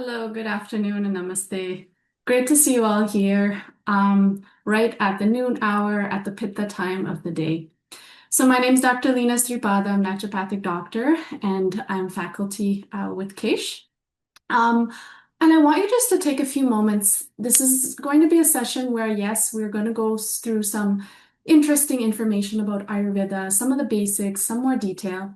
Hello, good afternoon, and namaste. Great to see you all here, right at the noon hour at the Pitta time of the day. So my name is Dr. Leena Sreepada. I'm Naturopathic Doctor, and I'm faculty with Kesh. Um, and I want you just to take a few moments. This is going to be a session where, yes, we're going to go through some interesting information about Ayurveda, some of the basics, some more detail.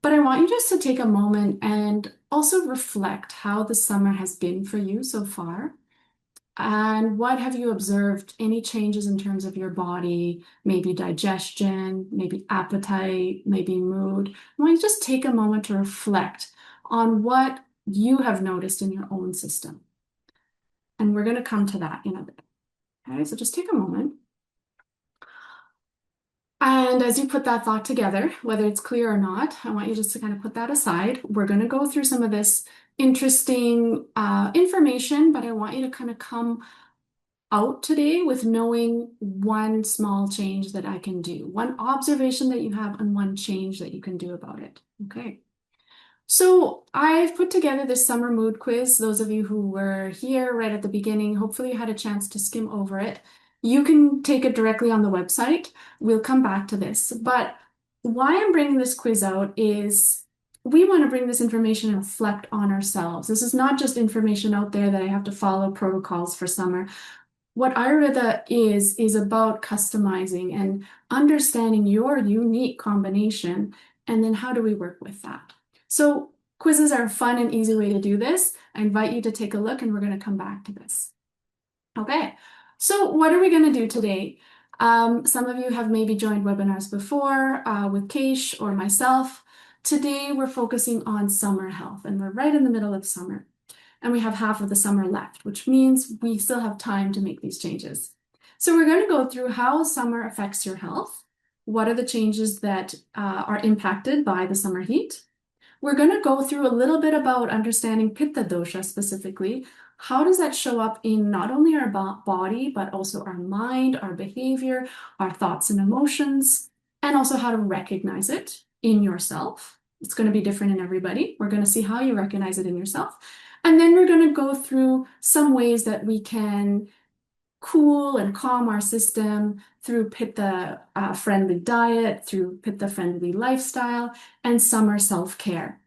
But I want you just to take a moment and also reflect how the summer has been for you so far. And what have you observed? Any changes in terms of your body, maybe digestion, maybe appetite, maybe mood? I want you to just take a moment to reflect on what you have noticed in your own system. And we're going to come to that in a bit. Okay, so just take a moment. And as you put that thought together, whether it's clear or not, I want you just to kind of put that aside. We're going to go through some of this interesting information, but I want you to kind of come out today with knowing one small change that I can do, one observation that you have, and one change that you can do about it. Okay. So I've put together this summer mood quiz. Those of you who were here right at the beginning, hopefully you had a chance to skim over it. You can take it directly on the website. We'll come back to this. But why I'm bringing this quiz out is we want to bring this information and reflect on ourselves. This is not just information out there that I have to follow protocols for summer. What Ayurveda is about customizing and understanding your unique combination, and then how do we work with that? So quizzes are a fun and easy way to do this. I invite you to take a look and we're going to come back to this. Okay, so what are we going to do today? Some of you have maybe joined webinars before with Kesh or myself. Today we're focusing on summer health and we're right in the middle of summer. And we have half of the summer left, which means we still have time to make these changes. So we're going to go through how summer affects your health. What are the changes that are impacted by the summer heat? We're going to go through a little bit about understanding Pitta dosha specifically. How does that show up in not only our body, but also our mind, our behavior, our thoughts and emotions, and also how to recognize it in yourself. It's going to be different in everybody. We're going to see how you recognize it in yourself. And then we're going to go through some ways that we can cool and calm our system through Pitta friendly diet, through Pitta friendly lifestyle, and summer self-care.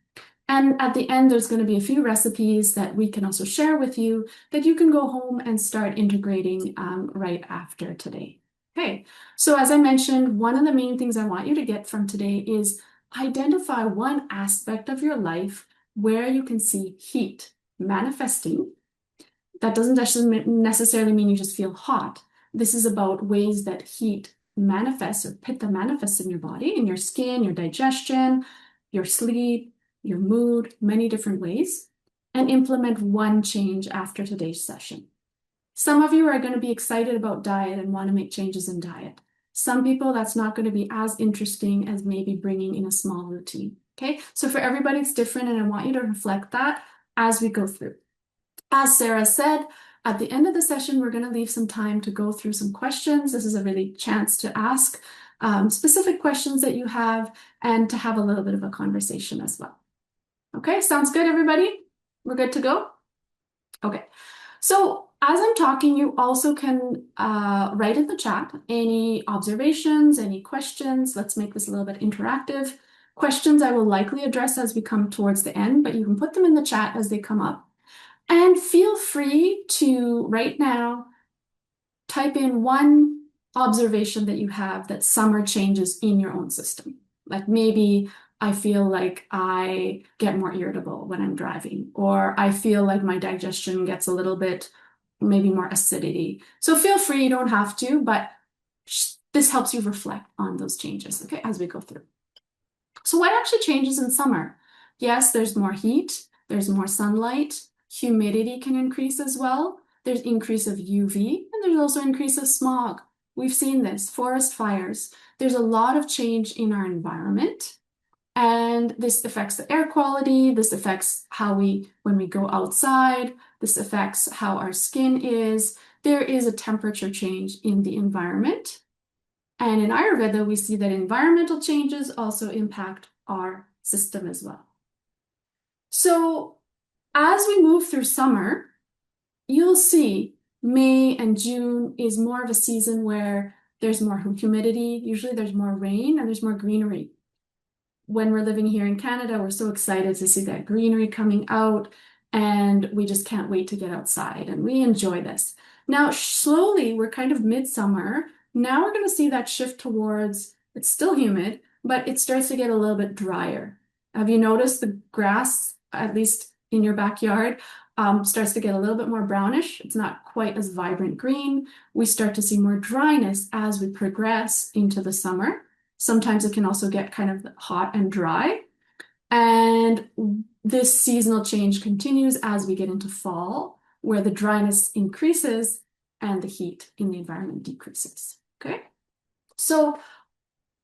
And at the end, there's going to be a few recipes that we can also share with you that you can go home and start integrating right after today. Okay, so as I mentioned, one of the main things I want you to get from today is identify one aspect of your life where you can see heat manifesting. That doesn't necessarily mean you just feel hot. This is about ways that heat manifests or pitta manifests in your body, in your skin, your digestion, your sleep, your mood, many different ways, and implement one change after today's session. Some of you are going to be excited about diet and want to make changes in diet. Some people, that's not going to be as interesting as maybe bringing in a small routine. Okay, so for everybody, it's different, and I want you to reflect that as we go through. As Sarah said, at the end of the session, we're going to leave some time to go through some questions. This is a really chance to ask specific questions that you have and to have a little bit of a conversation as well. Okay, sounds good, everybody? We're good to go? Okay, so as I'm talking, you also can write in the chat any observations, any questions. Let's make this a little bit interactive. Questions I will likely address as we come towards the end, but you can put them in the chat as they come up. And feel free to, right now, type in one observation that you have that summer changes in your own system. Like maybe I feel like I get more irritable when I'm driving, or I feel like my digestion gets a little bit, maybe more acidity. So feel free, you don't have to, but this helps you reflect on those changes, okay, as we go through. So what actually changes in summer? Yes, there's more heat, there's more sunlight, humidity can increase as well. There's increase of UV, and there's also increase of smog. We've seen this, forest fires. There's a lot of change in our environment, and this affects the air quality. This affects when we go outside. This affects how our skin is. There is a temperature change in the environment. And in Ayurveda, we see that environmental changes also impact our system as well. So As we move through summer, you'll see May and June is more of a season where there's more humidity. Usually there's more rain and there's more greenery. When we're living here in Canada, we're so excited to see that greenery coming out, and we just can't wait to get outside, and we enjoy this. Now, slowly, we're kind of midsummer. Now we're going to see that shift towards it's still humid, but it starts to get a little bit drier. Have you noticed the grass, at least in your backyard, starts to get a little bit more brownish? It's not quite as vibrant green. We start to see more dryness as we progress into the summer. Sometimes it can also get kind of hot and dry. And this seasonal change continues as we get into fall, where the dryness increases and the heat in the environment decreases. Okay? So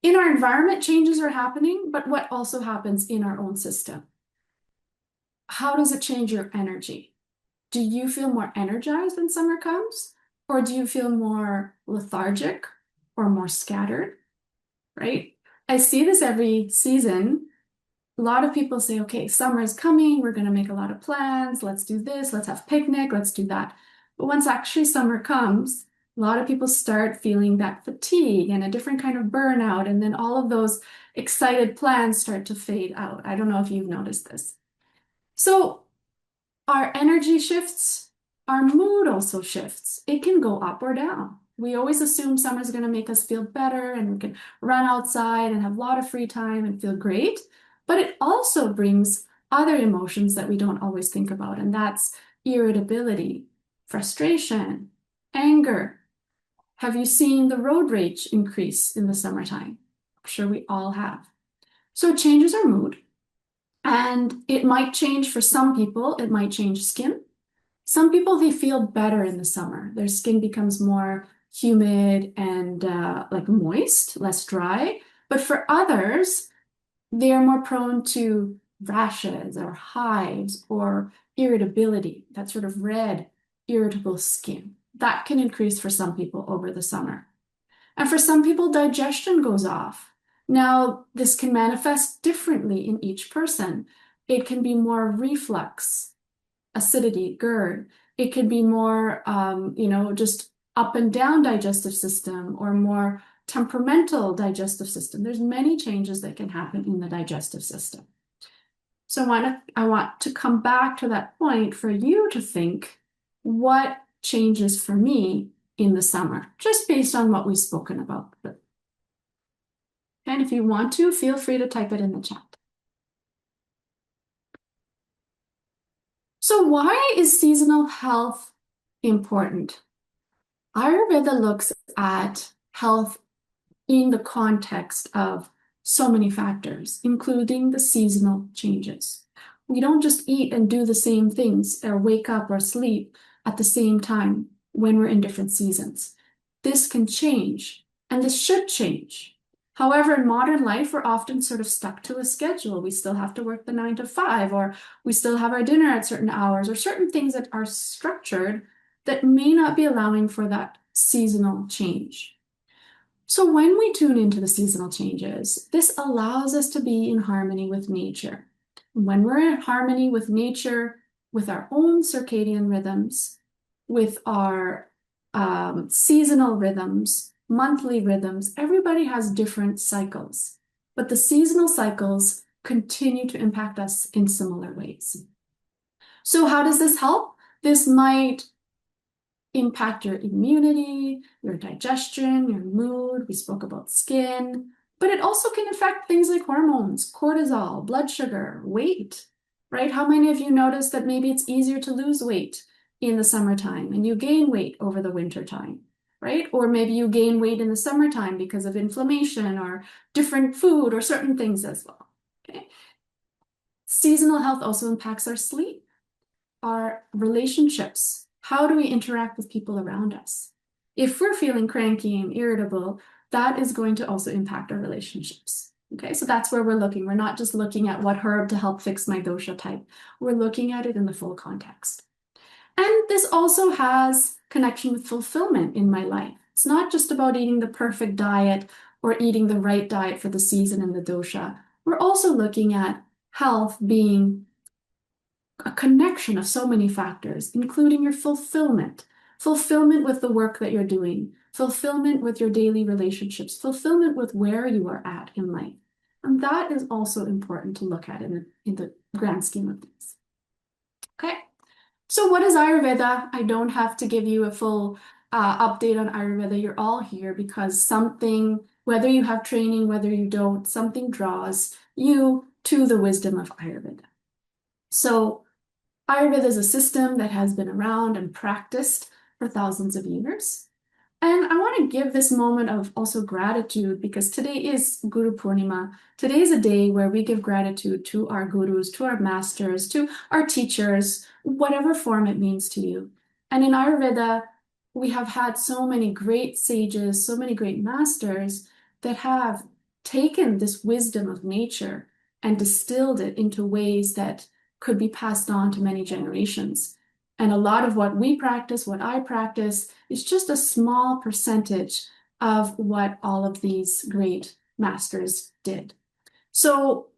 in our environment, changes are happening, but what also happens in our own system? How does it change your energy? Do you feel more energized when summer comes? Or do you feel more lethargic or more scattered? Right? I see this every season. A lot of people say, okay, summer is coming. We're going to make a lot of plans. Let's do this. Let's have picnic. Let's do that. But once actually summer comes, a lot of people start feeling that fatigue and a different kind of burnout. And then all of those excited plans start to fade out. I don't know if you've noticed this. So our energy shifts, our mood also shifts. It can go up or down. We always assume summer's going to make us feel better and we can run outside and have a lot of free time and feel great. But it also brings other emotions that we don't always think about, and that's irritability, frustration, anger. Have you seen the road rage increase in the summertime? I'm sure we all have. So it changes our mood, and it might change for some people, it might change skin. Some people, they feel better in the summer. Their skin becomes more humid and like moist, less dry. But for others, they are more prone to rashes or hives or irritability, that sort of red, irritable skin. That can increase for some people over the summer. And for some people, digestion goes off. Now, this can manifest differently in each person. It can be more reflux, acidity, GERD. It could be more, just up and down digestive system or more temperamental digestive system. There's many changes that can happen in the digestive system. So I want to come back to that point for you to think, what changes for me in the summer, just based on what we've spoken about. And if you want to, feel free to type it in the chat. So why is seasonal health important? Ayurveda looks at health in the context of so many factors, including the seasonal changes. We don't just eat and do the same things or wake up or sleep at the same time when we're in different seasons. This can change, and this should change. However, in modern life, we're often sort of stuck to a schedule. We still have to work the 9 to 5, or we still have our dinner at certain hours, or certain things that are structured that may not be allowing for that seasonal change. So when we tune into the seasonal changes, this allows us to be in harmony with nature. When we're in harmony with nature, with our own circadian rhythms, with our seasonal rhythms, monthly rhythms, everybody has different cycles, but the seasonal cycles continue to impact us in similar ways. So how does this help? This might impact your immunity, your digestion, your mood. We spoke about skin, but it also can affect things like hormones, cortisol, blood sugar, weight, right? How many of you notice that maybe it's easier to lose weight in the summertime and you gain weight over the winter time, right? Or maybe you gain weight in the summertime because of inflammation or different food or certain things as well, okay? Seasonal health also impacts our sleep, our relationships. How do we interact with people around us? If we're feeling cranky and irritable, that is going to also impact our relationships. Okay, so that's where we're looking. We're not just looking at what herb to help fix my dosha type. We're looking at it in the full context. And this also has connection with fulfillment in my life. It's not just about eating the perfect diet or eating the right diet for the season and the dosha. We're also looking at health being a connection of so many factors, including your fulfillment with the work that you're doing, fulfillment with your daily relationships, fulfillment with where you are at in life. And that is also important to look at in the grand scheme of things. Okay. So what is Ayurveda? I don't have to give you a full update on Ayurveda. You're all here because something, whether you have training, whether you don't, something draws you to the wisdom of Ayurveda. So Ayurveda is a system that has been around and practiced for thousands of years. And I want to give this moment of also gratitude because today is Guru Purnima. Today is a day where we give gratitude to our gurus, to our masters, to our teachers, whatever form it means to you. And in Ayurveda, we have had so many great sages, so many great masters that have taken this wisdom of nature and distilled it into ways that could be passed on to many generations. And a lot of what we practice, what I practice, is just a small percentage of what all of these great masters did. So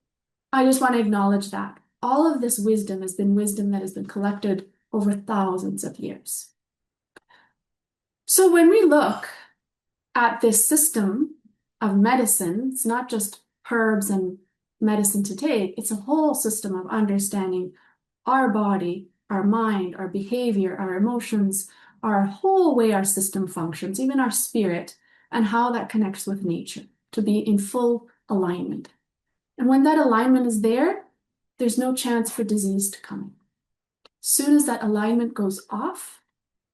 I just want to acknowledge that. All of this wisdom has been wisdom that has been collected over thousands of years. So when we look at this system of medicine, it's not just herbs and medicine to take, it's a whole system of understanding our body, our mind, our behavior, our emotions, our whole way our system functions, even our spirit, and how that connects with nature to be in full alignment. And when that alignment is there, there's no chance for disease to come in. As soon as that alignment goes off,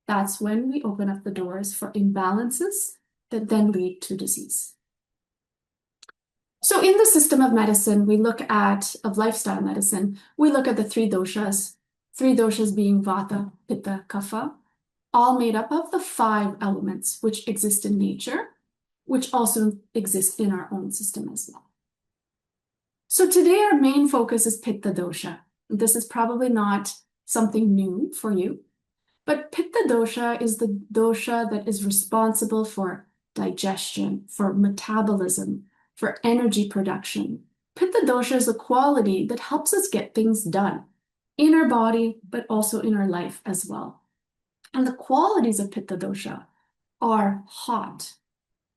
that's when we open up the doors for imbalances that then lead to disease. So in the system of medicine, of lifestyle medicine, we look at the three doshas being Vata, Pitta, Kapha, all made up of the 5 elements which exist in nature, which also exist in our own system as well. So today our main focus is Pitta dosha. This is probably not something new for you, but Pitta dosha is the dosha that is responsible for digestion, for metabolism, for energy production. Pitta dosha is a quality that helps us get things done in our body, but also in our life as well. And the qualities of Pitta dosha are hot,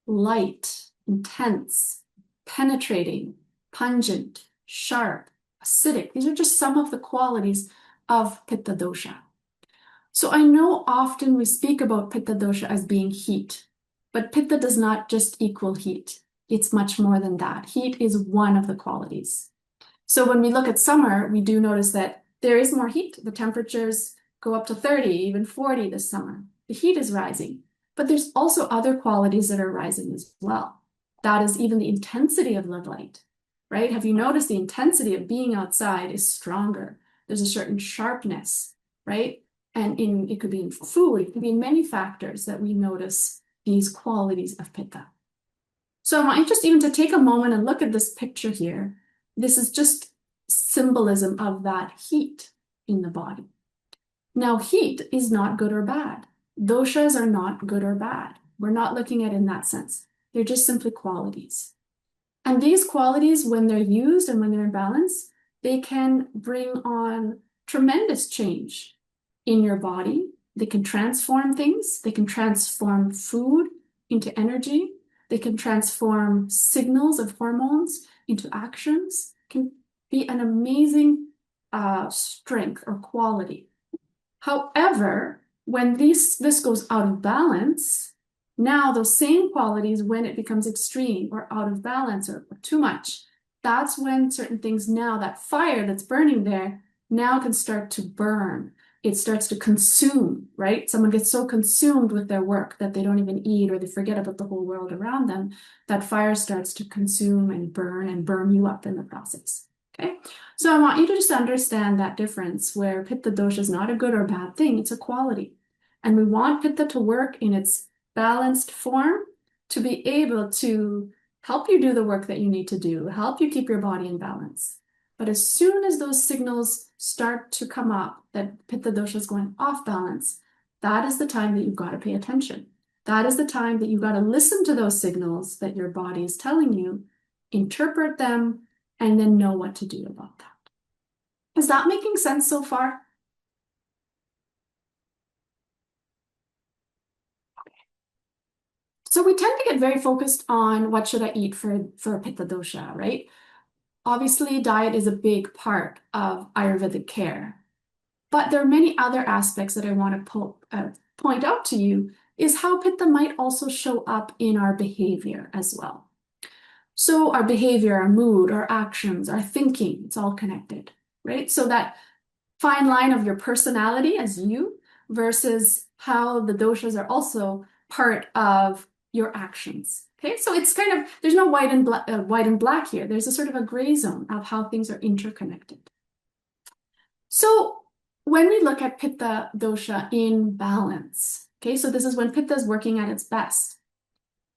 light, intense, penetrating, pungent, sharp, acidic. These are just some of the qualities of Pitta dosha. So I know often we speak about Pitta dosha as being heat, but Pitta does not just equal heat. It's much more than that. Heat is one of the qualities. So when we look at summer, we do notice that there is more heat. The temperatures go up to 30, even 40 this summer. The heat is rising, but there's also other qualities that are rising as well. That is even the intensity of the light, right? Have you noticed the intensity of being outside is stronger? There's a certain sharpness, right? And it could be in food, it could be in many factors that we notice these qualities of Pitta. So I want you just even to take a moment and look at this picture here. This is just symbolism of that heat in the body. Now, heat is not good or bad. Doshas are not good or bad. We're not looking at it in that sense. They're just simply qualities. And these qualities, when they're used and when they're in balance, they can bring on tremendous change in your body. They can transform things. They can transform food into energy. They can transform signals of hormones into actions. Can be an amazing strength or quality. However, when this goes out of balance, now those same qualities, when it becomes extreme or out of balance or too much, that's when certain things now, that fire that's burning there, now can start to burn. It starts to consume, right? Someone gets so consumed with their work that they don't even eat or they forget about the whole world around them. That fire starts to consume and burn you up in the process. Okay, so I want you to just understand that difference where Pitta dosha is not a good or bad thing, it's a quality. And we want Pitta to work in its balanced form to be able to help you do the work that you need to do, help you keep your body in balance. But as soon as those signals start to come up that Pitta dosha is going off balance, that is the time that you've got to pay attention. That is the time that you've got to listen to those signals that your body is telling you, interpret them, and then know what to do about that. Is that making sense so far? So we tend to get very focused on what should I eat for Pitta dosha, right? Obviously, diet is a big part of Ayurvedic care, but there are many other aspects that I want to point out to you is how Pitta might also show up in our behavior as well. So our behavior, our mood, our actions, our thinking, it's all connected, right? So that fine line of your personality as you versus how the doshas are also part of your actions. Okay, so it's kind of there's no white and black here. There's a sort of a gray zone of how things are interconnected. So when we look at Pitta dosha in balance, okay, so this is when Pitta is working at its best.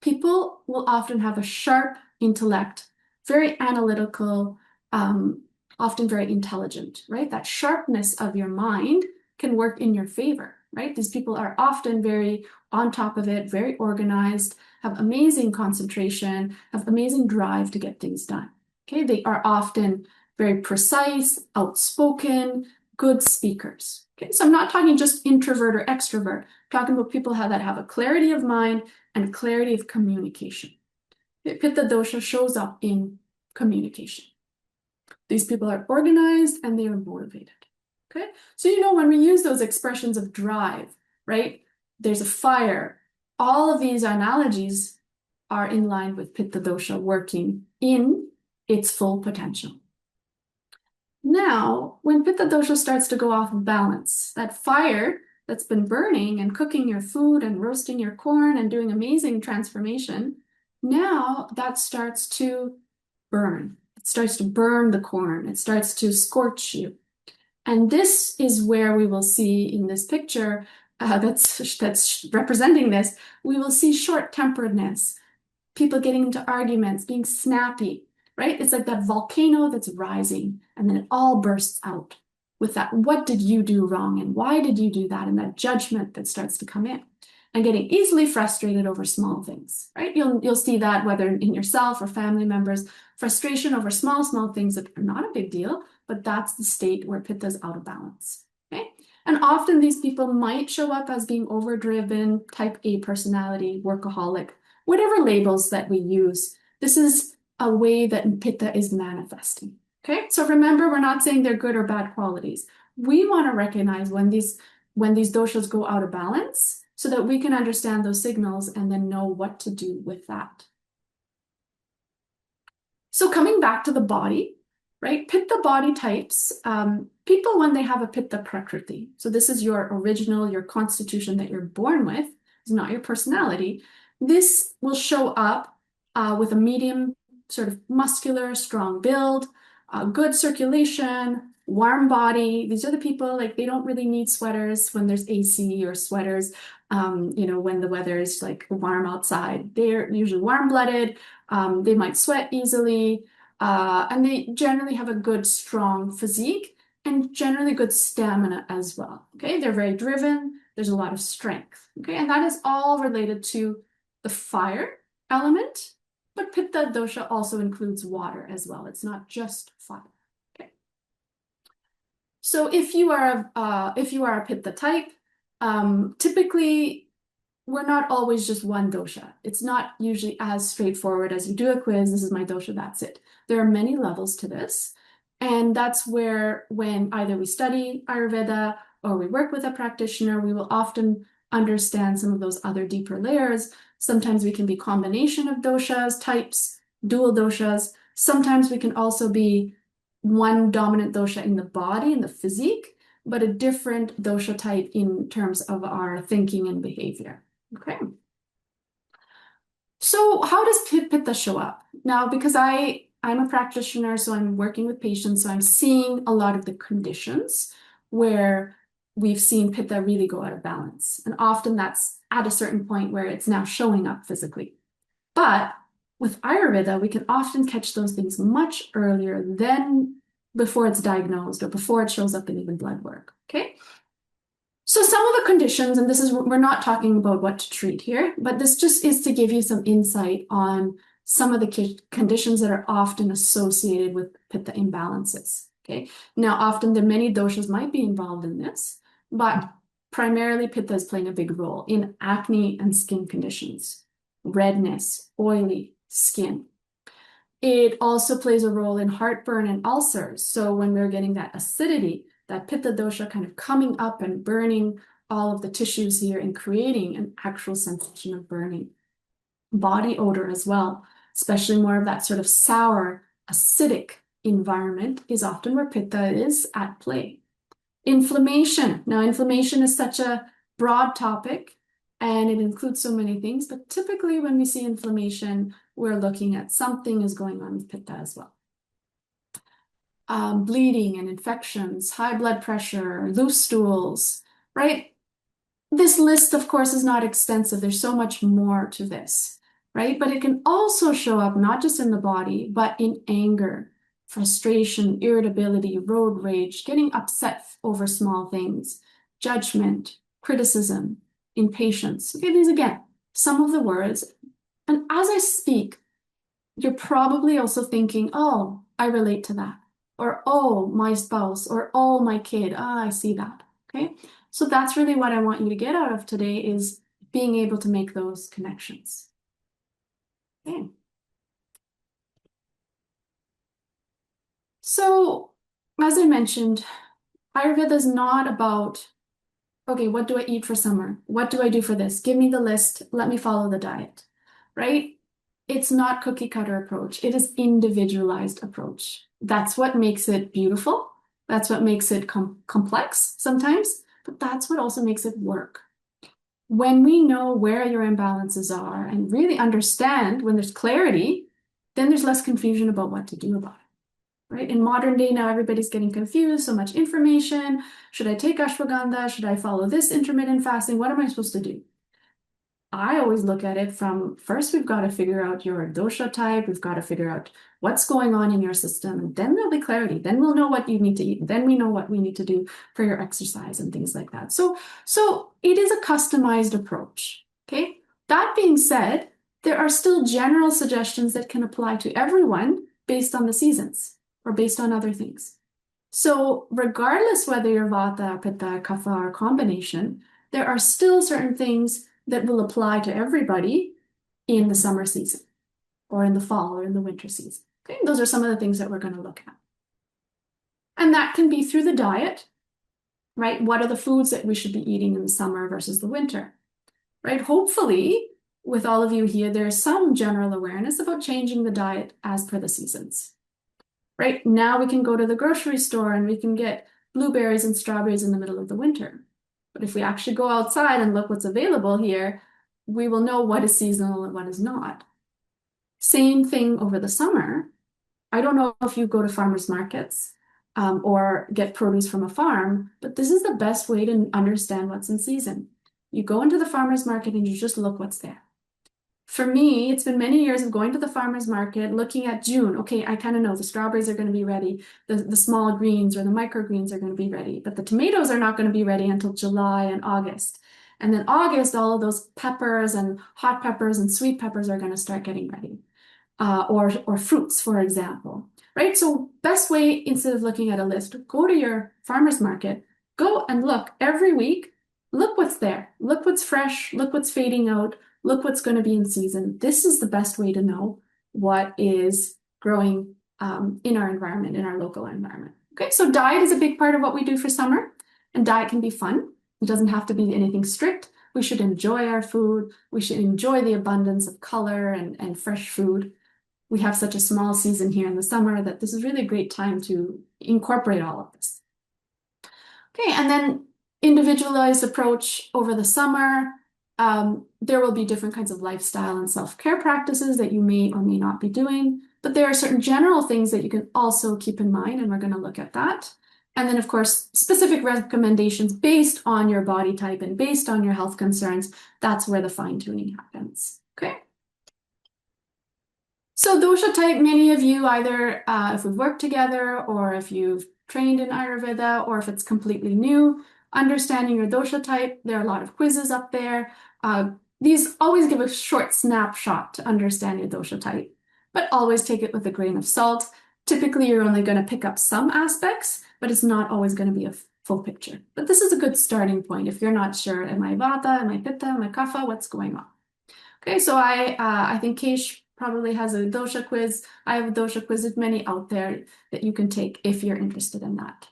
People will often have a sharp intellect, very analytical, often very intelligent, right? That sharpness of your mind can work in your favor, right? These people are often very on top of it, very organized, have amazing concentration, have amazing drive to get things done. Okay, they are often very precise, outspoken, good speakers. Okay, so I'm not talking just introvert or extrovert. I'm talking about people that have a clarity of mind and clarity of communication. Pitta dosha shows up in communication. These people are organized and they are motivated. Okay, so when we use those expressions of drive, right? There's a fire. All of these analogies are in line with Pitta dosha working in its full potential. Now, when Pitta dosha starts to go off of balance, that fire that's been burning and cooking your food and roasting your corn and doing amazing transformation, now that starts to burn. It starts to burn the corn. It starts to scorch you. And this is where we will see in this picture that's representing this, we will see short-temperedness, people getting into arguments, being snappy, right? It's like that volcano that's rising and then it all bursts out with that, what did you do wrong and why did you do that? And that judgment that starts to come in and getting easily frustrated over small things, right? You'll see that whether in yourself or family members, frustration over small things that are not a big deal, but that's the state where Pitta is out of balance, okay? And often these people might show up as being overdriven, type A personality, workaholic, whatever labels that we use. This is a way that Pitta is manifesting, okay? So remember, we're not saying they're good or bad qualities. We want to recognize when these doshas go out of balance so that we can understand those signals and then know what to do with that. So coming back to the body, right? Pitta body types, people when they have a Pitta prakriti, so this is your original, your constitution that you're born with, it's not your personality. This will show up with a medium, sort of muscular, strong build, good circulation, warm body. These are the people, like, they don't really need sweaters when there's AC or sweaters, when the weather is like warm outside. They're usually warm-blooded. They might sweat easily, and they generally have a good, strong physique and generally good stamina as well. Okay, they're very driven. There's a lot of strength. Okay, and that is all related to the fire element, but Pitta dosha also includes water as well. It's not just fire. Okay, so if you are a Pitta type, typically we're not always just one dosha. It's not usually as straightforward as you do a quiz. This is my dosha, that's it. There are many levels to this. And that's where when either we study Ayurveda or we work with a practitioner, we will often understand some of those other deeper layers. Sometimes we can be combination of doshas, types, dual doshas. Sometimes we can also be one dominant dosha in the body, in the physique, but a different dosha type in terms of our thinking and behavior. Okay. So how does Pitta show up? Now, because I'm a practitioner, so I'm working with patients, so I'm seeing a lot of the conditions where we've seen Pitta really go out of balance. And often that's at a certain point where it's now showing up physically. But with Ayurveda, we can often catch those things much earlier than before it's diagnosed or before it shows up in even blood work, okay? So some of the conditions, and we're not talking about what to treat here, but this just is to give you some insight on some of the conditions that are often associated with Pitta imbalances. Okay. Now, often the many doshas might be involved in this, but primarily Pitta is playing a big role in acne and skin conditions, redness, oily skin. It also plays a role in heartburn and ulcers. So when we're getting that acidity, that Pitta dosha kind of coming up and burning all of the tissues here and creating an actual sensation of burning. Body odor as well, especially more of that sort of sour, acidic environment is often where Pitta is at play. Inflammation. Now, inflammation is such a broad topic and it includes so many things, but typically when we see inflammation, we're looking at something is going on with Pitta as well. Bleeding and infections, high blood pressure, loose stools, right? This list, of course, is not extensive. There's so much more to this, right? But it can also show up not just in the body, but in anger, frustration, irritability, road rage, getting upset over small things, judgment, criticism, impatience. Okay, these again, some of the words. And as I speak, you're probably also thinking, oh, I relate to that. Or, oh, my spouse. Or, oh, my kid. Ah, I see that. Okay. So that's really what I want you to get out of today is being able to make those connections. Okay. So, as I mentioned, Ayurveda is not about, okay, what do I eat for summer? What do I do for this? Give me the list. Let me follow the diet, right? It's not cookie cutter approach. It is individualized approach. That's what makes it beautiful. That's what makes it complex sometimes, but that's what also makes it work. When we know where your imbalances are and really understand when there's clarity, then there's less confusion about what to do about it, right? In modern day now, everybody's getting confused, so much information. Should I take ashwagandha? Should I follow this intermittent fasting? What am I supposed to do? I always look at it from first, we've got to figure out your dosha type. We've got to figure out what's going on in your system. And then there'll be clarity. Then we'll know what you need to eat. Then we know what we need to do for your exercise and things like that. So it is a customized approach. Okay. That being said, there are still general suggestions that can apply to everyone based on the seasons or based on other things. So regardless whether you're vata, pitta, kapha, or combination, there are still certain things that will apply to everybody in the summer season or in the fall or in the winter season. Okay, those are some of the things that we're going to look at. And that can be through the diet, right? What are the foods that we should be eating in the summer versus the winter, right? Hopefully, with all of you here, there's some general awareness about changing the diet as per the seasons. Right now, we can go to the grocery store and we can get blueberries and strawberries in the middle of the winter. But if we actually go outside and look what's available here, we will know what is seasonal and what is not. Same thing over the summer. I don't know if you go to farmers markets or get produce from a farm, but this is the best way to understand what's in season. You go into the farmers market and you just look what's there. For me, it's been many years of going to the farmer's market, looking at June. Okay, I kind of know the strawberries are going to be ready. The small greens or the microgreens are going to be ready, but the tomatoes are not going to be ready until July and August. And then August, all of those peppers and hot peppers and sweet peppers are going to start getting ready. Or fruits, for example, right? So best way, instead of looking at a list, go to your farmer's market, go and look every week, look what's there, look what's fresh, look what's fading out, look what's going to be in season. This is the best way to know what is growing in our environment, in our local environment. Okay, so diet is a big part of what we do for summer, and diet can be fun. It doesn't have to be anything strict. We should enjoy our food. We should enjoy the abundance of color and fresh food. We have such a small season here in the summer that this is really a great time to incorporate all of this. Okay, and then individualized approach over the summer. There will be different kinds of lifestyle and self-care practices that you may or may not be doing, but there are certain general things that you can also keep in mind, and we're going to look at that. And then, of course, specific recommendations based on your body type and based on your health concerns. That's where the fine-tuning happens. Okay. So dosha type, many of you either, if we've worked together or if you've trained in Ayurveda or if it's completely new, understanding your dosha type, there are a lot of quizzes up there. These always give a short snapshot to understand your dosha type, but always take it with a grain of salt. Typically, you're only going to pick up some aspects, but it's not always going to be a full picture. But this is a good starting point if you're not sure, am I Vata, am I Pitta, am I Kapha, what's going on? Okay, so I think Kesh probably has a dosha quiz. I have a dosha quiz. There's many out there that you can take if you're interested in that.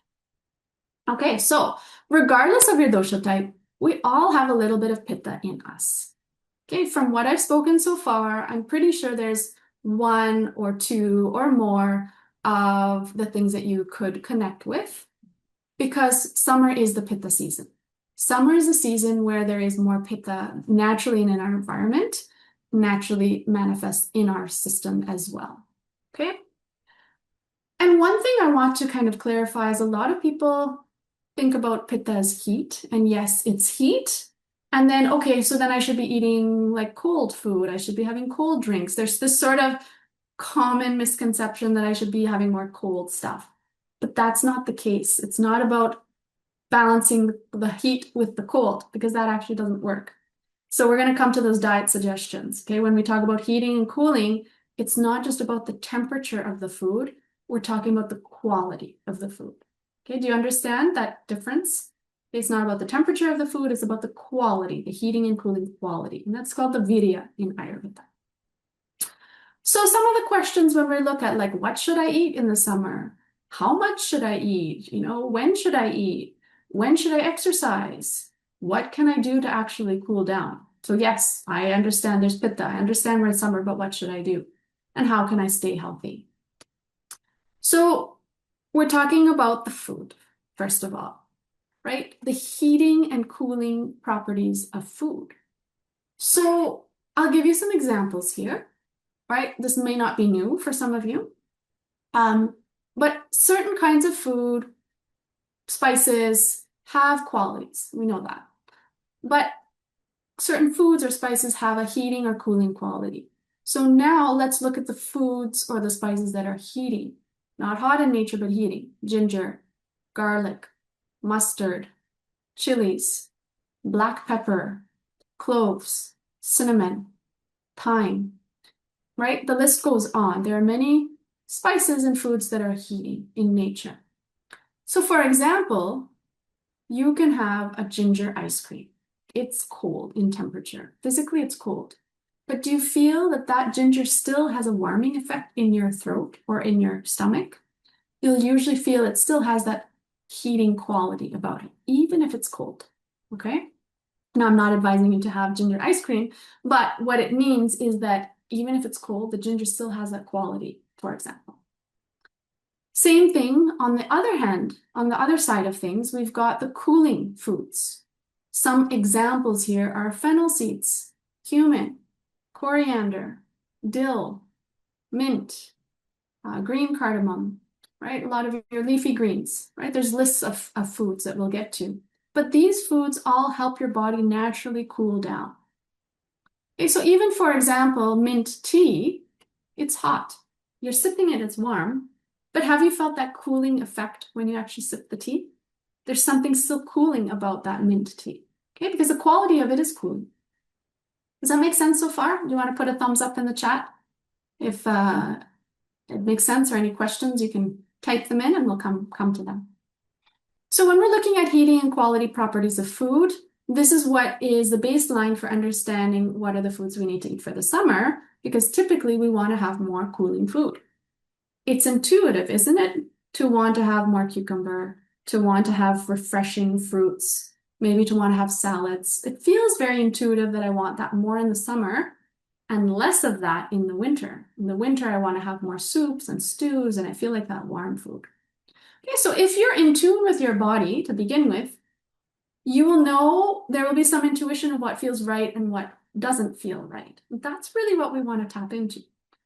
Okay, so regardless of your dosha type, we all have a little bit of Pitta in us. Okay, from what I've spoken so far, I'm pretty sure there's one or two or more of the things that you could connect with because summer is the Pitta season. Summer is a season where there is more Pitta naturally in our environment, naturally manifests in our system as well. Okay. And one thing I want to kind of clarify is a lot of people think about Pitta as heat, and yes, it's heat. And then, okay, so then I should be eating like cold food. I should be having cold drinks. There's this sort of common misconception that I should be having more cold stuff. But that's not the case. It's not about balancing the heat with the cold because that actually doesn't work. So we're going to come to those diet suggestions. Okay, when we talk about heating and cooling, it's not just about the temperature of the food. We're talking about the quality of the food. Okay, do you understand that difference? It's not about the temperature of the food, it's about the quality, the heating and cooling quality. And that's called the virya in Ayurveda. So some of the questions when we look at like, what should I eat in the summer? How much should I eat? You know, when should I eat? When should I exercise? What can I do to actually cool down? So yes, I understand there's Pitta. I understand we're in summer, but what should I do? And how can I stay healthy? So we're talking about the food, first of all, right? The heating and cooling properties of food. So I'll give you some examples here, right? This may not be new for some of you, but certain kinds of food, spices have qualities. We know that. But certain foods or spices have a heating or cooling quality. So now let's look at the foods or the spices that are heating. Not hot in nature, but heating. Ginger, garlic, mustard, chilies, black pepper, cloves, cinnamon, thyme, right? The list goes on. There are many spices and foods that are heating in nature. So for example, you can have a ginger ice cream. It's cold in temperature. Physically, it's cold. But do you feel that that ginger still has a warming effect in your throat or in your stomach? You'll usually feel it still has that heating quality about it, even if it's cold, okay? Now, I'm not advising you to have ginger ice cream, but what it means is that even if it's cold, the ginger still has that quality, for example. Same thing on the other hand, on the other side of things, we've got the cooling foods. Some examples here are fennel seeds, cumin, coriander, dill, mint, green cardamom, right? A lot of your leafy greens, right? There's lists of foods that we'll get to. But these foods all help your body naturally cool down. Okay, so even for example, mint tea, it's hot. You're sipping it, it's warm. But have you felt that cooling effect when you actually sip the tea? There's something still cooling about that mint tea, okay? Because the quality of it is cooling. Does that make sense so far? Do you want to put a thumbs up in the chat? If it makes sense or any questions, you can type them in and we'll come to them. So when we're looking at heating and quality properties of food, this is what is the baseline for understanding what are the foods we need to eat for the summer, because typically we want to have more cooling food. It's intuitive, isn't it? To want to have more cucumber, to want to have refreshing fruits, maybe to want to have salads. It feels very intuitive that I want that more in the summer and less of that in the winter. In the winter, I want to have more soups and stews, and I feel like that warm food. Okay, so if you're in tune with your body to begin with, you will know there will be some intuition of what feels right and what doesn't feel right. That's really what we want to tap into.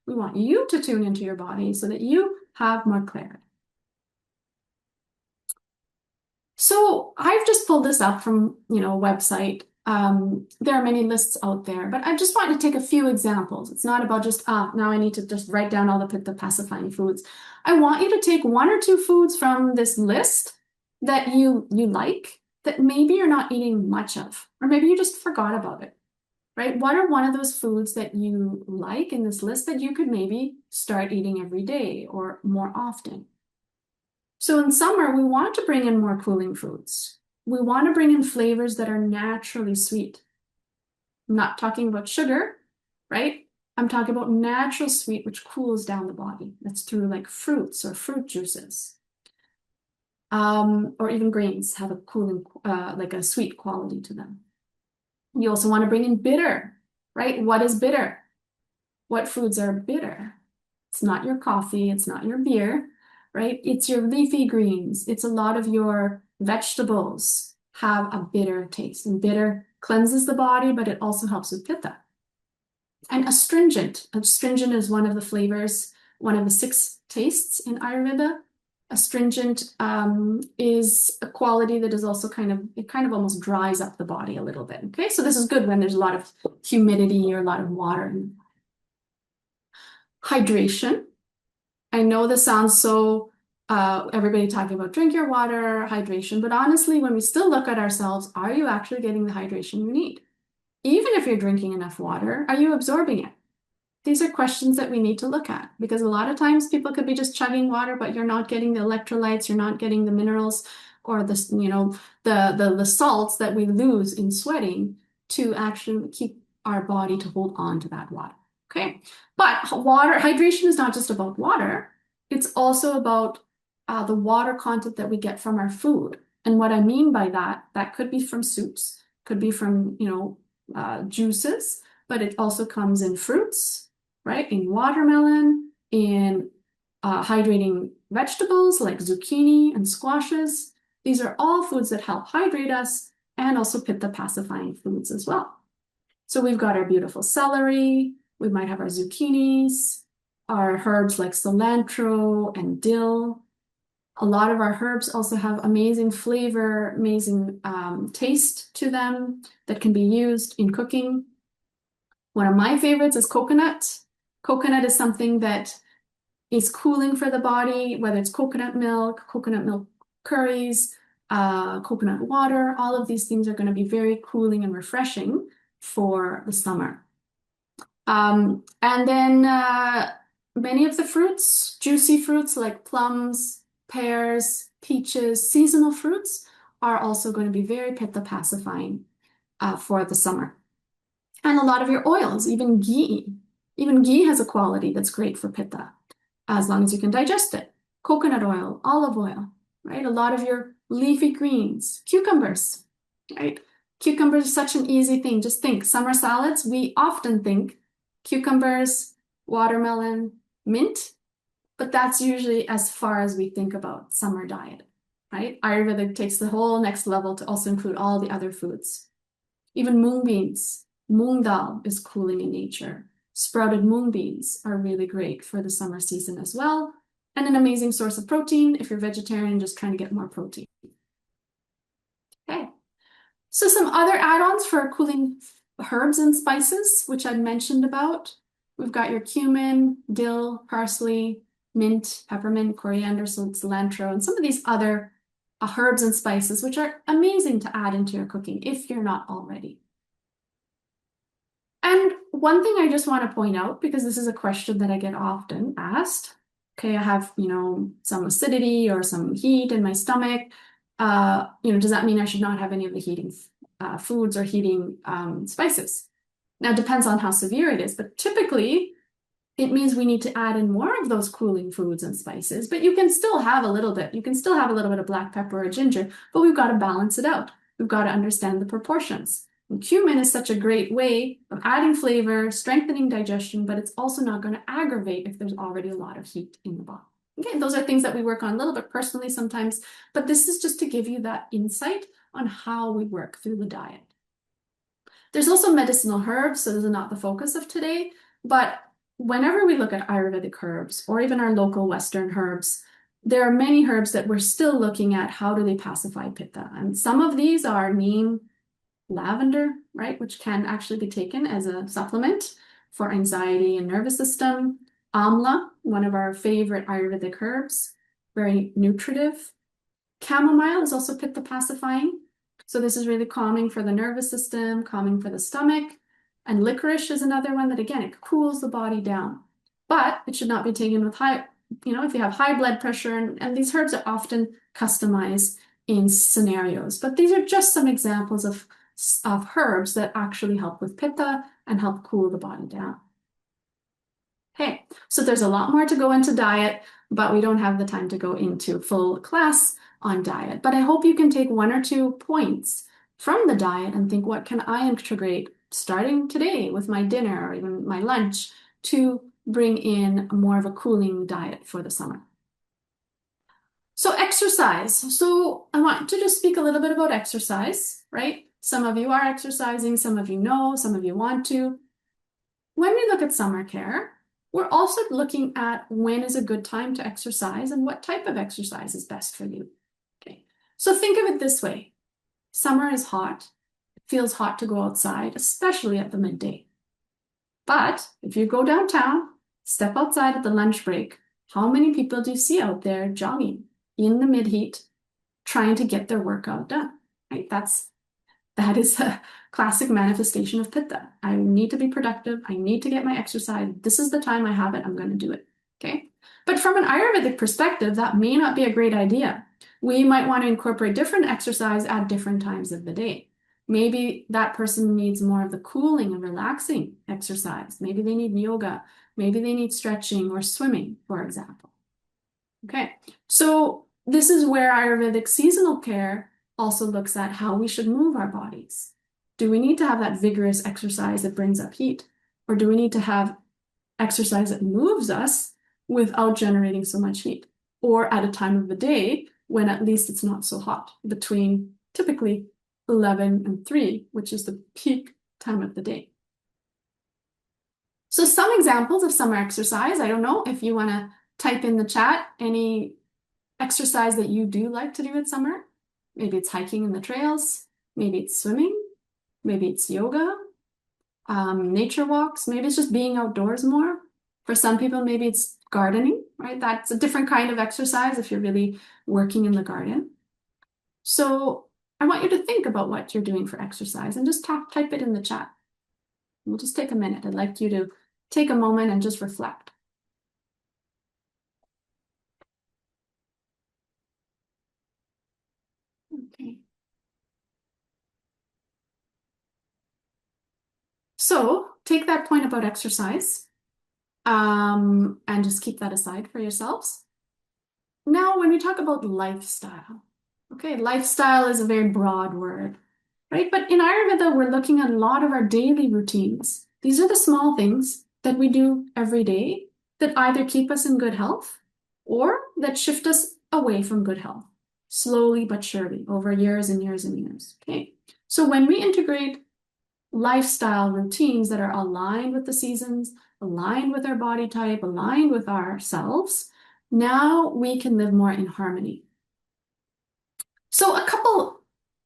We want you to tune into your body so that you have more clarity. So I've just pulled this up from, a website. There are many lists out there, but I just want to take a few examples. It's not about just, now I need to just write down all the Pitta pacifying foods. I want you to take one or two foods from this list that you like, that maybe you're not eating much of, or maybe you just forgot about it. right? What are one of those foods that you like in this list that you could maybe start eating every day or more often? So in summer, we want to bring in more cooling foods. We want to bring in flavors that are naturally sweet. I'm not talking about sugar, right? I'm talking about natural sweet, which cools down the body. That's through like fruits or fruit juices. Or even grains have a cooling, like a sweet quality to them. You also want to bring in bitter, right? What is bitter? What foods are bitter? It's not your coffee, it's not your beer, right? It's your leafy greens. It's a lot of your vegetables have a bitter taste, and bitter cleanses the body, but it also helps with pitta. And astringent. Astringent is one of the flavors, one of the 6 tastes in Ayurveda. Astringent is a quality that is also it kind of almost dries up the body a little bit. Okay, so this is good when there's a lot of humidity or a lot of water. Hydration. I know this sounds so, everybody talking about drink your water, hydration, but honestly, when we still look at ourselves, are you actually getting the hydration you need? Even if you're drinking enough water, are you absorbing it? These are questions that we need to look at because a lot of times people could be just chugging water, but you're not getting the electrolytes, you're not getting the minerals or the salts that we lose in sweating to actually keep our body to hold on to that water. Okay. But water hydration is not just about water. It's also about the water content that we get from our food. And what I mean by that, that could be from soups, could be from, juices, but it also comes in fruits, right? In watermelon, in hydrating vegetables like zucchini and squashes. These are all foods that help hydrate us and also pitta pacifying foods as well. So we've got our beautiful celery, we might have our zucchinis, our herbs like cilantro and dill. A lot of our herbs also have amazing flavor, amazing taste to them that can be used in cooking. One of my favorites is coconut. Coconut is something that is cooling for the body, whether it's coconut milk curries, coconut water. All of these things are going to be very cooling and refreshing for the summer. And then many of the fruits, juicy fruits like plums, pears, peaches, seasonal fruits are also going to be very pitta pacifying for the summer. And a lot of your oils, even ghee. Even ghee has a quality that's great for pitta, as long as you can digest it. Coconut oil, olive oil, right? A lot of your leafy greens, cucumbers, right? Cucumbers is such an easy thing. Just think, summer salads, we often think cucumbers, watermelon, mint, but that's usually as far as we think about summer diet, right? Ayurveda takes the whole next level to also include all the other foods. Even mung beans, moong dal is cooling in nature. Sprouted mung beans are really great for the summer season as well, and an amazing source of protein if you're vegetarian just trying to get more protein. Okay, so some other add-ons for cooling herbs and spices, which I mentioned about. We've got your cumin, dill, parsley, mint, peppermint, coriander, cilantro, and some of these other herbs and spices, which are amazing to add into your cooking if you're not already. And one thing I just want to point out, because this is a question that I get often asked, okay, I have, some acidity or some heat in my stomach. Does that mean I should not have any of the heating foods or heating spices? Now, it depends on how severe it is, but typically it means we need to add in more of those cooling foods and spices, but you can still have a little bit. You can still have a little bit of black pepper or ginger, but we've got to balance it out. We've got to understand the proportions. And cumin is such a great way of adding flavor, strengthening digestion, but it's also not going to aggravate if there's already a lot of heat in the body. Okay, those are things that we work on a little bit personally sometimes, but this is just to give you that insight on how we work through the diet. There's also medicinal herbs, so this is not the focus of today, but whenever we look at Ayurvedic herbs or even our local Western herbs, there are many herbs that we're still looking at how do they pacify pitta. And some of these are neem, lavender, right, which can actually be taken as a supplement for anxiety and nervous system. Amla, one of our favorite Ayurvedic herbs, very nutritive. Chamomile is also pitta pacifying. So this is really calming for the nervous system, calming for the stomach. And licorice is another one that, again, it cools the body down. But it should not be taken with high, if you have high blood pressure, and these herbs are often customized in scenarios. But these are just some examples of herbs that actually help with pitta and help cool the body down. Okay, so there's a lot more to go into diet, but we don't have the time to go into full class on diet. But I hope you can take 1 or 2 points from the diet and think, what can I integrate starting today with my dinner or even my lunch to bring in more of a cooling diet for the summer? So exercise. So I want to just speak a little bit about exercise, right? Some of you are exercising, some of you know, some of you want to. When we look at summer care, we're also looking at when is a good time to exercise and what type of exercise is best for you. Okay, so think of it this way. Summer is hot. It feels hot to go outside, especially at the midday. But if you go downtown, step outside at the lunch break, how many people do you see out there jogging in the mid-heat, trying to get their workout done, right? That is a classic manifestation of pitta. I need to be productive. I need to get my exercise. This is the time I have it. I'm going to do it. Okay. But from an Ayurvedic perspective, that may not be a great idea. We might want to incorporate different exercise at different times of the day. Maybe that person needs more of the cooling and relaxing exercise. Maybe they need yoga. Maybe they need stretching or swimming, for example. Okay. So this is where Ayurvedic seasonal care also looks at how we should move our bodies. Do we need to have that vigorous exercise that brings up heat? Or do we need to have exercise that moves us without generating so much heat? Or at a time of the day when at least it's not so hot, between typically 11 and 3, which is the peak time of the day. So some examples of summer exercise. I don't know if you want to type in the chat any exercise that you do like to do in summer. Maybe it's hiking in the trails, maybe it's swimming, maybe it's yoga, nature walks, maybe it's just being outdoors more. For some people, maybe it's gardening, right? That's a different kind of exercise if you're really working in the garden. So I want you to think about what you're doing for exercise and just type it in the chat. We'll just take a minute. I'd like you to take a moment and just reflect. Okay. So take that point about exercise, and just keep that aside for yourselves. Now, when we talk about lifestyle, okay, lifestyle is a very broad word, right? But in Ayurveda, we're looking at a lot of our daily routines. These are the small things that we do every day that either keep us in good health or that shift us away from good health, slowly but surely over years and years and years, okay? So when we integrate lifestyle routines that are aligned with the seasons, aligned with our body type, aligned with ourselves, now we can live more in harmony. So a couple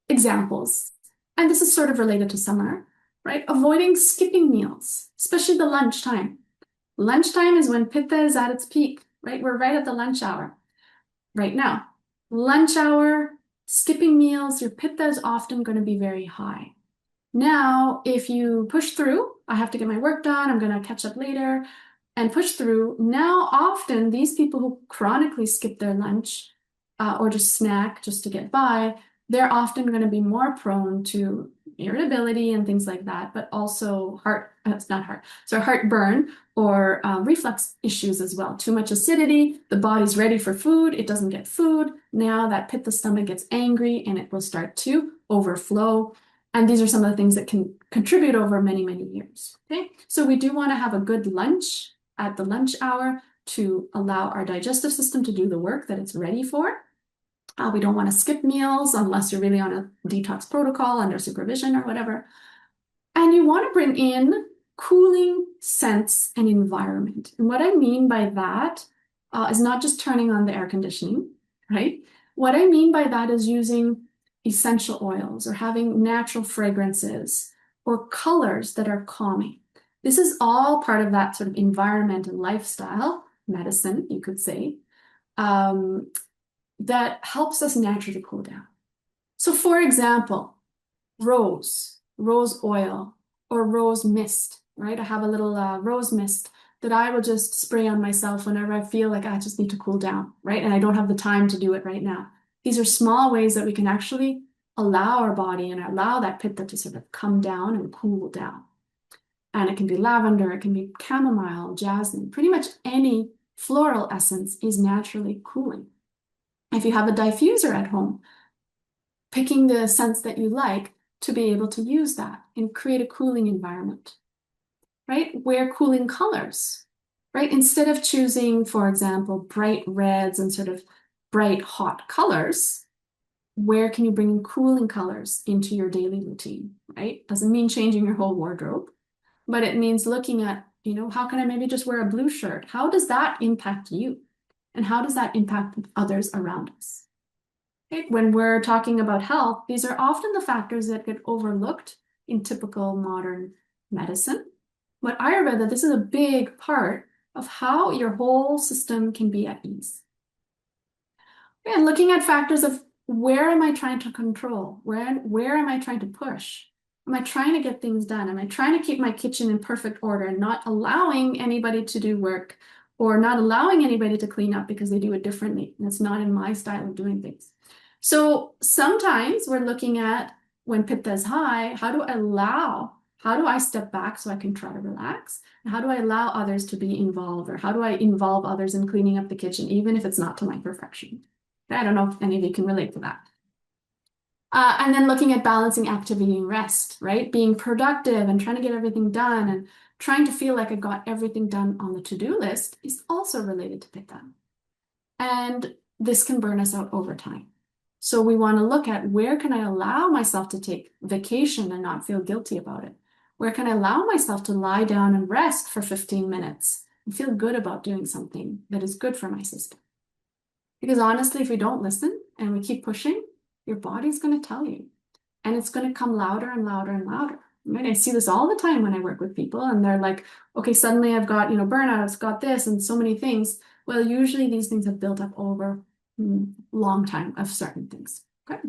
examples, and this is sort of related to summer, right? Avoiding skipping meals, especially the lunchtime. Lunchtime is when pitta is at its peak, right? We're right at the lunch hour right now. Lunch hour, skipping meals, your pitta is often going to be very high. Now, if you push through, I have to get my work done, I'm going to catch up later, and push through. Now, often these people who chronically skip their lunch or just snack just to get by, they're often going to be more prone to irritability and things like that, but also heartburn or reflux issues as well. Too much acidity, the body's ready for food, it doesn't get food. Now that pitta stomach gets angry and it will start to overflow. And these are some of the things that can contribute over many, many years. Okay, so we do want to have a good lunch at the lunch hour to allow our digestive system to do the work that it's ready for. We don't want to skip meals unless you're really on a detox protocol under supervision or whatever. And you want to bring in cooling scents and environment. And what I mean by that is not just turning on the air conditioning, right? What I mean by that is using essential oils or having natural fragrances or colors that are calming. This is all part of that sort of environment and lifestyle medicine, you could say, that helps us naturally cool down. So for example, rose oil, or rose mist, right? I have a little rose mist that I will just spray on myself whenever I feel like I just need to cool down, right? And I don't have the time to do it right now. These are small ways that we can actually allow our body and allow that pitta to sort of come down and cool down. And it can be lavender, it can be chamomile, jasmine, pretty much any floral essence is naturally cooling. If you have a diffuser at home, picking the scents that you like to be able to use that and create a cooling environment, right? Wear cooling colors, right? Instead of choosing, for example, bright reds and sort of bright hot colors, where can you bring in cooling colors into your daily routine, right? Doesn't mean changing your whole wardrobe, but it means looking at, how can I maybe just wear a blue shirt? How does that impact you? And how does that impact others around us? Okay? When we're talking about health, these are often the factors that get overlooked in typical modern medicine. But Ayurveda, this is a big part of how your whole system can be at ease. And looking at factors of where am I trying to control? Where am I trying to push? Am I trying to get things done? Am I trying to keep my kitchen in perfect order and not allowing anybody to do work or not allowing anybody to clean up because they do it differently and it's not in my style of doing things? So sometimes we're looking at when Pitta is high, how do I step back so I can try to relax? And how do I allow others to be involved? Or how do I involve others in cleaning up the kitchen, even if it's not to my perfection? I don't know if any of you can relate to that. And then looking at balancing activity and rest, right? Being productive and trying to get everything done and trying to feel like I've got everything done on the to-do list is also related to Pitta. And this can burn us out over time. So we want to look at where can I allow myself to take vacation and not feel guilty about it? Where can I allow myself to lie down and rest for 15 minutes and feel good about doing something that is good for my system? Because honestly, if we don't listen and we keep pushing, your body's going to tell you. And it's going to come louder and louder and louder. Right? I see this all the time when I work with people and they're like, okay, suddenly I've got, burnout, I've got this and so many things. Well, usually these things have built up over a long time of certain things. Okay.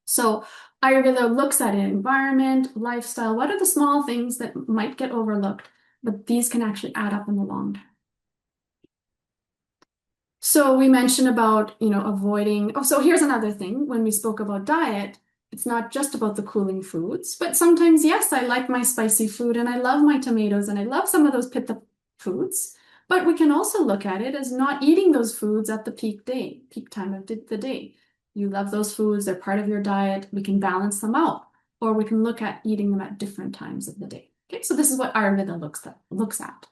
So Ayurveda looks at environment, lifestyle. What are the small things that might get overlooked, but these can actually add up in the long term? So we mentioned about, avoiding. Oh, so here's another thing. When we spoke about diet, it's not just about the cooling foods, but sometimes, yes, I like my spicy food and I love my tomatoes and I love some of those pitta foods. But we can also look at it as not eating those foods at the peak time of the day. You love those foods, they're part of your diet. We can balance them out, or we can look at eating them at different times of the day. Okay, so this is what Ayurveda looks at.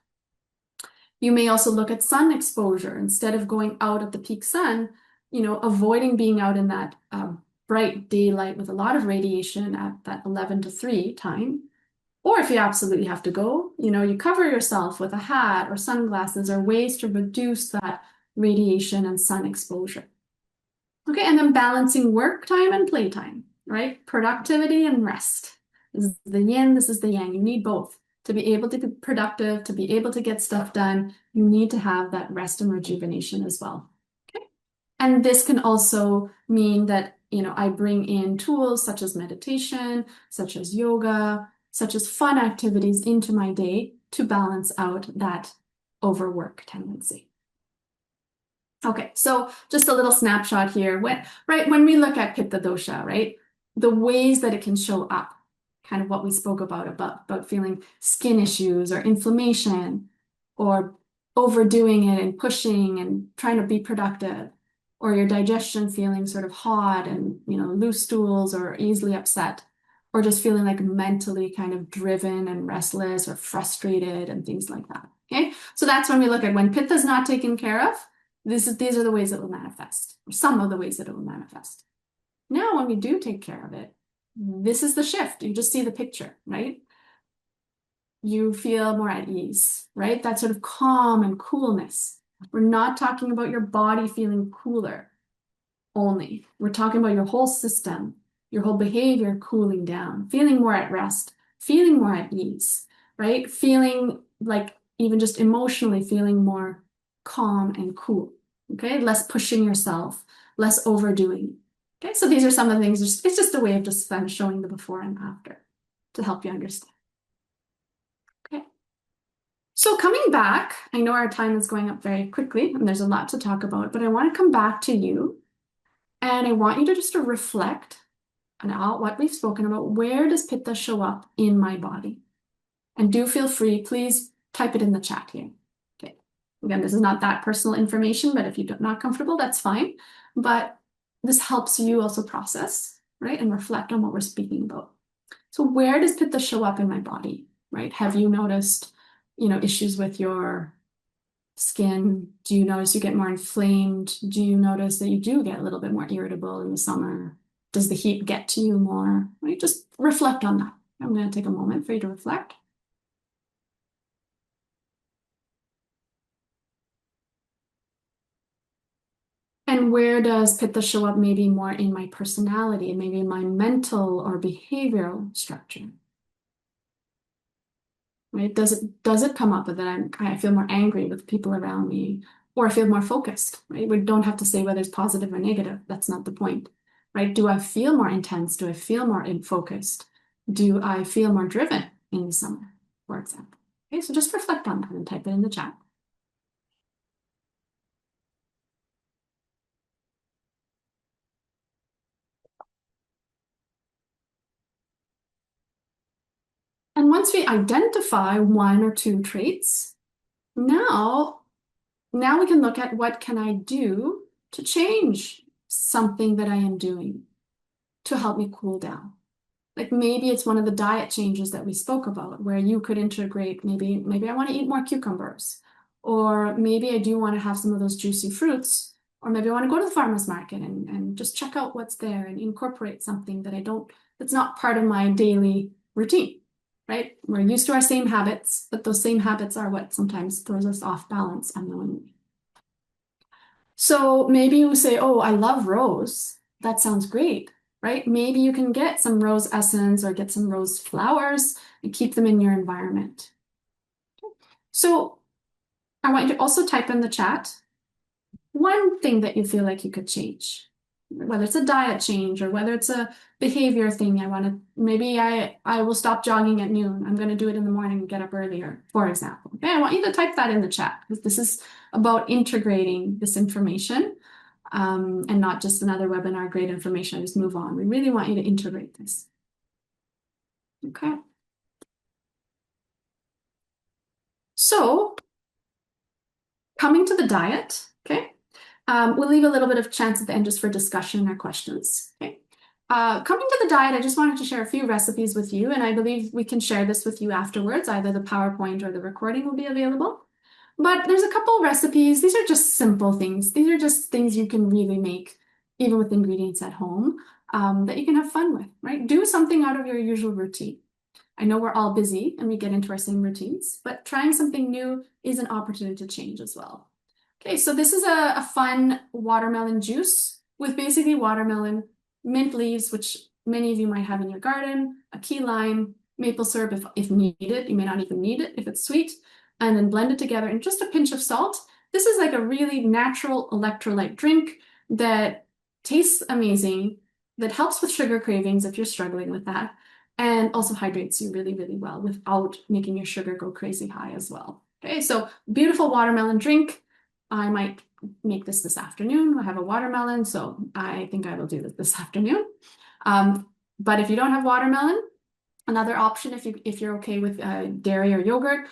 You may also look at sun exposure. Instead of going out at the peak sun, avoiding being out in that bright daylight with a lot of radiation at that 11 to 3 time. Or if you absolutely have to go, you cover yourself with a hat or sunglasses or ways to reduce that radiation and sun exposure. Okay, and then balancing work time and playtime, right? Productivity and rest. This is the yin, this is the yang. You need both. To be able to be productive, to be able to get stuff done, you need to have that rest and rejuvenation as well. Okay. And this can also mean that, I bring in tools such as meditation, such as yoga, such as fun activities into my day to balance out that overwork tendency. Okay, so just a little snapshot here. When we look at Pitta dosha, right, the ways that it can show up, kind of what we spoke about feeling skin issues or inflammation or overdoing it and pushing and trying to be productive, or your digestion feeling sort of hot and loose stools or easily upset, or just feeling like mentally kind of driven and restless or frustrated and things like that. Okay, so that's when we look at when Pitta is not taken care of. These are the ways it will manifest, or some of the ways that it will manifest. Now, when we do take care of it, this is the shift. You just see the picture, right? You feel more at ease, right? That sort of calm and coolness. We're not talking about your body feeling cooler only. We're talking about your whole system, your whole behavior cooling down, feeling more at rest, feeling more at ease, right? Feeling like even just emotionally feeling more calm and cool, okay? Less pushing yourself, less overdoing. Okay, so these are some of the things. It's just a way of just showing the before and after to help you understand. So coming back, I know our time is going up very quickly and there's a lot to talk about, but I want to come back to you and I want you to just to reflect on all what we've spoken about. Where does Pitta show up in my body? And do feel free, please type it in the chat here. Okay. Again, this is not that personal information, but if you're not comfortable, that's fine. But this helps you also process, right? And reflect on what we're speaking about. So where does Pitta show up in my body, right? Have you noticed, issues with your skin? Do you notice you get more inflamed? Do you notice that you do get a little bit more irritable in the summer? Does the heat get to you more? Right? Just reflect on that. I'm going to take a moment for you to reflect. And where does Pitta show up maybe more in my personality, maybe in my mental or behavioral structure? Right? Does it come up that I feel more angry with people around me, or I feel more focused, right? We don't have to say whether it's positive or negative. That's not the point, right? Do I feel more intense? Do I feel more focused? Do I feel more driven in the summer, for example? Okay, so just reflect on that and type it in the chat. And once we identify one or two traits, now Now we can look at what can I do to change something that I am doing to help me cool down. Like maybe it's one of the diet changes that we spoke about, where you could integrate maybe I want to eat more cucumbers, or maybe I do want to have some of those juicy fruits, or maybe I want to go to the farmer's market and just check out what's there and incorporate something that's not part of my daily routine, right? We're used to our same habits, but those same habits are what sometimes throws us off balance unknowingly. So maybe you say, oh, I love rose. That sounds great, right? Maybe you can get some rose essence or get some rose flowers and keep them in your environment. So I want you to also type in the chat one thing that you feel like you could change, whether it's a diet change or whether it's a behavior thing. Maybe I will stop jogging at noon. I'm going to do it in the morning and get up earlier, for example. Okay, I want you to type that in the chat because this is about integrating this information and not just another webinar, great information, I just move on. We really want you to integrate this. Okay. So coming to the diet, okay, we'll leave a little bit of chance at the end just for discussion or questions. Okay. Coming to the diet, I just wanted to share a few recipes with you, and I believe we can share this with you afterwards. Either the PowerPoint or the recording will be available. But there's a couple recipes. These are just simple things. These are just things you can really make, even with ingredients at home, that you can have fun with, right? Do something out of your usual routine. I know we're all busy and we get into our same routines, but trying something new is an opportunity to change as well. Okay, so this is a fun watermelon juice with basically watermelon, mint leaves, which many of you might have in your garden, a key lime, maple syrup if needed. You may not even need it if it's sweet, and then blend it together and just a pinch of salt. This is like a really natural electrolyte drink that tastes amazing, that helps with sugar cravings if you're struggling with that, and also hydrates you really, really well without making your sugar go crazy high as well. Okay, so beautiful watermelon drink. I might make this afternoon. I have a watermelon, so I think I will do this afternoon. But if you don't have watermelon, another option, if you're okay with dairy or yogurt,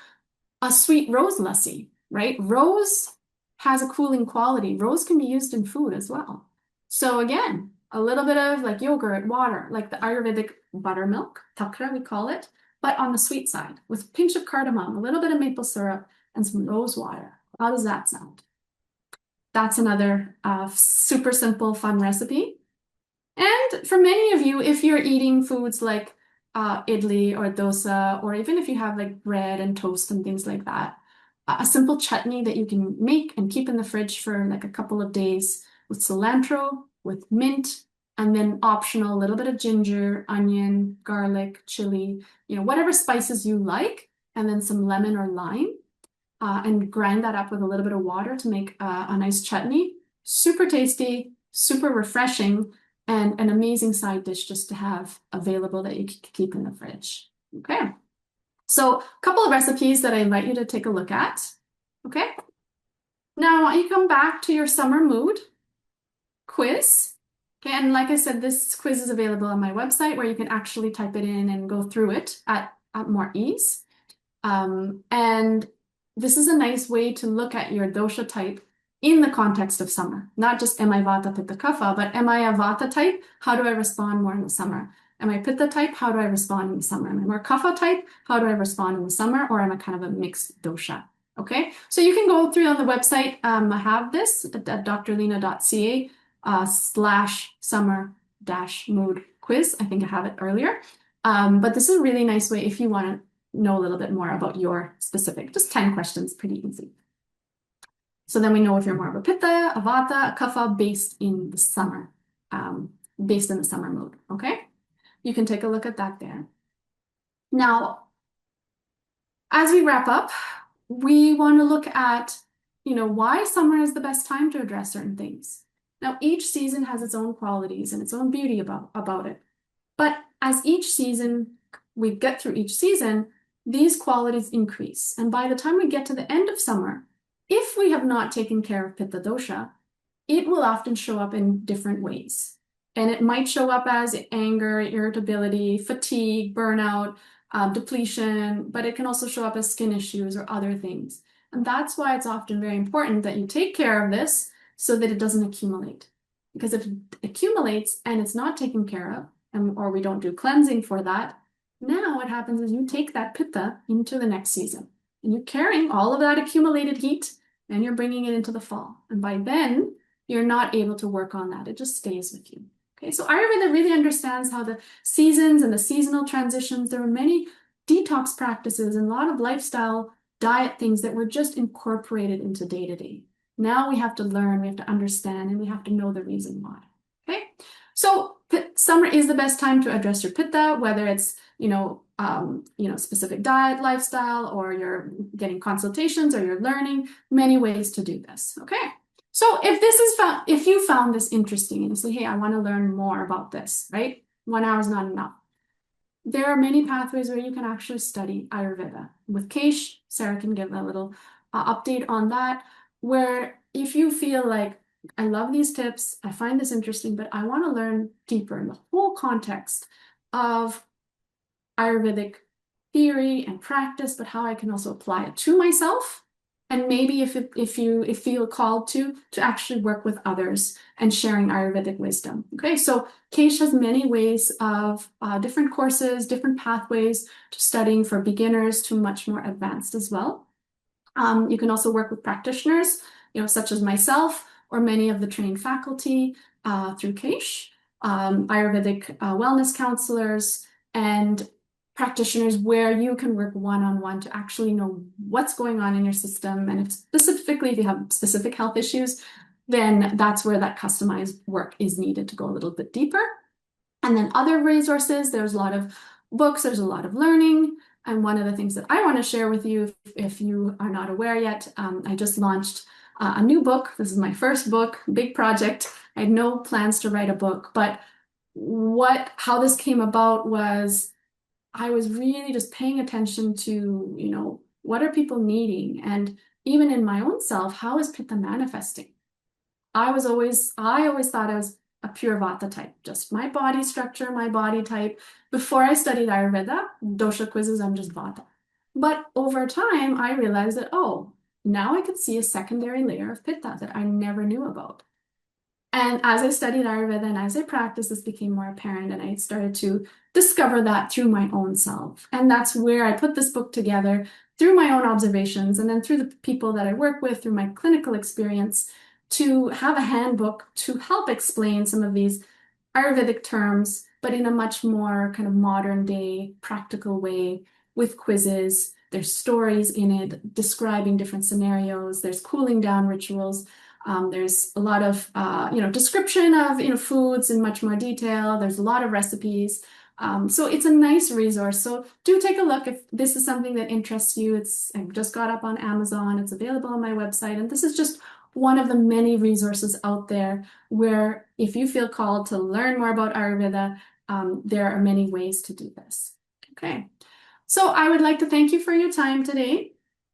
a sweet rose lassi, right? Rose has a cooling quality. Rose can be used in food as well. So again, a little bit of like yogurt, water, like the Ayurvedic buttermilk, takra we call it, but on the sweet side with a pinch of cardamom, a little bit of maple syrup, and some rose water. How does that sound? That's another super simple, fun recipe. And for many of you, if you're eating foods like idli or dosa, or even if you have like bread and toast and things like that, a simple chutney that you can make and keep in the fridge for like a couple of days with cilantro, with mint, and then optional, a little bit of ginger, onion, garlic, chili, whatever spices you like, and then some lemon or lime, and grind that up with a little bit of water to make a nice chutney. Super tasty, super refreshing, and an amazing side dish just to have available that you can keep in the fridge. Okay. So a couple of recipes that I invite you to take a look at. Okay. Now I want you to come back to your summer mood quiz. Okay, and like I said, this quiz is available on my website where you can actually type it in and go through it at more ease. And this is a nice way to look at your dosha type in the context of summer. Not just am I Vata, Pitta, Kapha, but am I a Vata type? How do I respond more in the summer? Am I Pitta type? How do I respond in the summer? Am I more Kapha type? How do I respond in the summer? Or am I kind of a mixed dosha? Okay, so you can go through on the website. I have this at drleena.ca slash summer dash mood quiz. I think I have it earlier. But this is a really nice way if you want to know a little bit more about your specific, just 10 questions, pretty easy. So then we know if you're more of a Pitta, a Vata, a Kapha based in the summer, based in the summer mood, okay? You can take a look at that there. Now, as we wrap up, we want to look at, why summer is the best time to address certain things. Now, each season has its own qualities and its own beauty about it. But as we get through each season, these qualities increase. And by the time we get to the end of summer, if we have not taken care of Pitta dosha, it will often show up in different ways. And it might show up as anger, irritability, fatigue, burnout, depletion, but it can also show up as skin issues or other things. And that's why it's often very important that you take care of this so that it doesn't accumulate. Because if it accumulates and it's not taken care of, or we don't do cleansing for that, now what happens is you take that Pitta into the next season. And you're carrying all of that accumulated heat and you're bringing it into the fall. And by then, you're not able to work on that. It just stays with you. Okay, so Ayurveda really understands how the seasons and the seasonal transitions, there were many detox practices and a lot of lifestyle diet things that were just incorporated into day to day. Now we have to learn, we have to understand, and we have to know the reason why. Okay, so summer is the best time to address your Pitta, whether it's specific diet, lifestyle, or you're getting consultations, or you're learning many ways to do this. Okay. So if you found this interesting and you say, hey, I want to learn more about this, right? 1 hour is not enough. There are many pathways where you can actually study Ayurveda. With Kesh, Sarah can give a little update on that, where if you feel like, I love these tips, I find this interesting, but I want to learn deeper in the whole context of Ayurvedic theory and practice, but how I can also apply it to myself. And maybe if you feel called to actually work with others and sharing Ayurvedic wisdom. Okay, so Kesh has many ways of different courses, different pathways to studying for beginners to much more advanced as well. You can also work with practitioners, such as myself or many of the trained faculty through Kesh, Ayurvedic wellness counselors, and practitioners where you can work one-on-one to actually know what's going on in your system. And if you have specific health issues, then that's where that customized work is needed to go a little bit deeper. And then other resources, there's a lot of books, there's a lot of learning. And one of the things that I want to share with you, if you are not aware yet, I just launched a new book. This is my first book, big project. I had no plans to write a book, but how this came about was I was really just paying attention to, what are people needing? And even in my own self, how is Pitta manifesting? I always thought I was a pure Vata type, just my body structure, my body type. Before I studied Ayurveda, dosha quizzes, I'm just Vata. But over time, I realized that, now I could see a secondary layer of Pitta that I never knew about. And as I studied Ayurveda and as I practiced, this became more apparent, and I started to discover that through my own self. And that's where I put this book together through my own observations and then through the people that I work with, through my clinical experience, to have a handbook to help explain some of these Ayurvedic terms, but in a much more kind of modern day, practical way with quizzes. There's stories in it describing different scenarios. There's cooling down rituals. There's a lot of description of foods in much more detail. There's a lot of recipes. So it's a nice resource. So do take a look if this is something that interests you. I just got up on Amazon. It's available on my website. And this is just one of the many resources out there where if you feel called to learn more about Ayurveda, there are many ways to do this. Okay. So I would like to thank you for your time today.